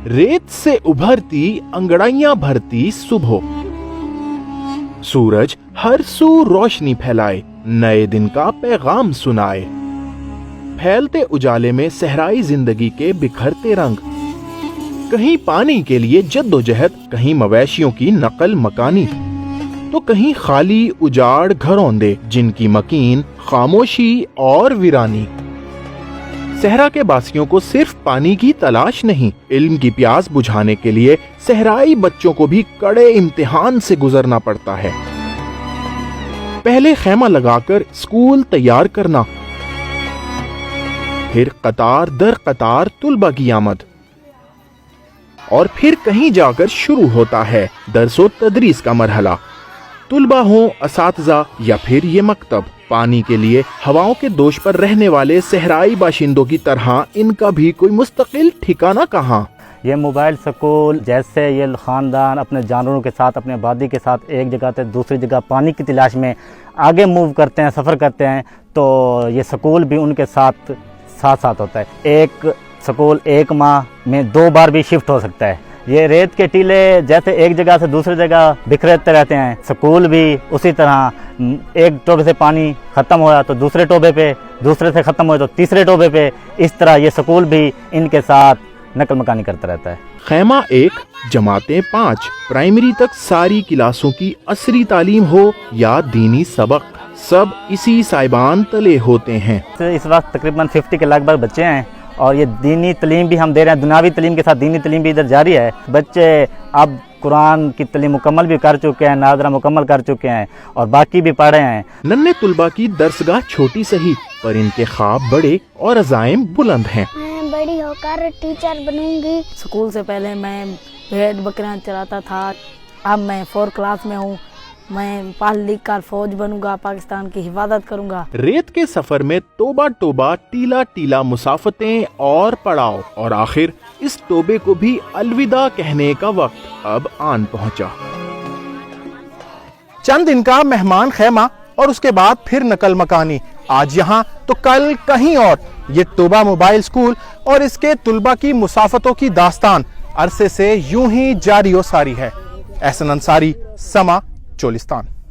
रेत से उभरती अंगड़ाइयां भरती सुबह, सूरज हर सू रोशनी फैलाए, नए दिन का पैगाम सुनाए। फैलते उजाले में सहराई जिंदगी के बिखरते रंग, कहीं पानी के लिए जद्दोजहद, कहीं मवेशियों की नकल मकानी, तो कहीं खाली उजाड़ घरौंदे जिनकी मकीन खामोशी और वीरानी। सहरा के बासियों को सिर्फ पानी की तलाश नहीं, इल्म की प्यास बुझाने के लिए सहराई बच्चों को भी कड़े इम्तिहान से गुजरना पड़ता है। पहले खैमा लगाकर स्कूल तैयार करना, फिर कतार दर कतार तुलबा की आमद, और फिर कहीं जाकर शुरू होता है दरसो तदरीस का मरहला। तुलबा हो, असातिज़ा या फिर ये मकतब, पानी के लिए हवाओं के दोष पर रहने वाले सहराई बाशिंदों की तरह इनका भी कोई मुस्तकिल ठिकाना कहाँ। ये मोबाइल स्कूल जैसे ये ख़ानदान अपने जानवरों के साथ, अपने आबादी के साथ एक जगह से दूसरी जगह पानी की तलाश में आगे मूव करते हैं, सफ़र करते हैं, तो ये स्कूल भी उनके साथ साथ होता है। एक स्कूल एक माह में 2 बार भी शिफ्ट हो सकता है। ये रेत के टीले जैसे एक जगह से दूसरी जगह बिखरते रहते हैं, स्कूल भी उसी तरह। एक टोबे से पानी ख़त्म होया तो दूसरे टोबे पे, दूसरे से ख़त्म हुआ तो तीसरे टोबे पे, इस तरह ये स्कूल भी इनके साथ नकल मकानी करता रहता है। खैमा 1 जमातें 5 प्राइमरी तक सारी क्लासों की असरी तालीम हो या दीनी सबक, सब इसी साइबान तले होते हैं। इस वक्त तकरीबन 50 के लगभग बच्चे हैं और ये दीनी तालीम भी हम दे रहे हैं, दुनियावी तालीम के साथ दीनी तालीम भी इधर जारी है। बच्चे अब कुरान की तालीम मुकम्मल भी कर चुके हैं, नाज़रा मुकम्मल कर चुके हैं और बाकी भी पढ़े हैं। नन्हे तुलबा की दरसगाह छोटी सही, पर इनके ख्वाब बड़े और अज़ाइम बुलंद हैं। मैं बड़ी होकर टीचर बनूंगी। स्कूल से पहले मैं भेड़ बकरियां चराता था, अब मैं 4 क्लास में हूँ। मैं पढ़ लिख कर फौज बनूंगा, पाकिस्तान की हिफाजत करूंगा। रेत के सफर में तोबा टोबा, टीला टीला मुसाफतें और पड़ाव, और आखिर इस टोबे को भी अलविदा कहने का वक्त अब आन पहुंचा। चंद दिन का मेहमान खैमा और उसके बाद फिर नकल मकानी, आज यहाँ तो कल कहीं और। ये तोबा मोबाइल स्कूल और इसके तुलबा की मुसाफतों की दास्तान अरसे से यूं ही जारी हो सारी है। एहसन अंसारी, समा, चोलिस्तान।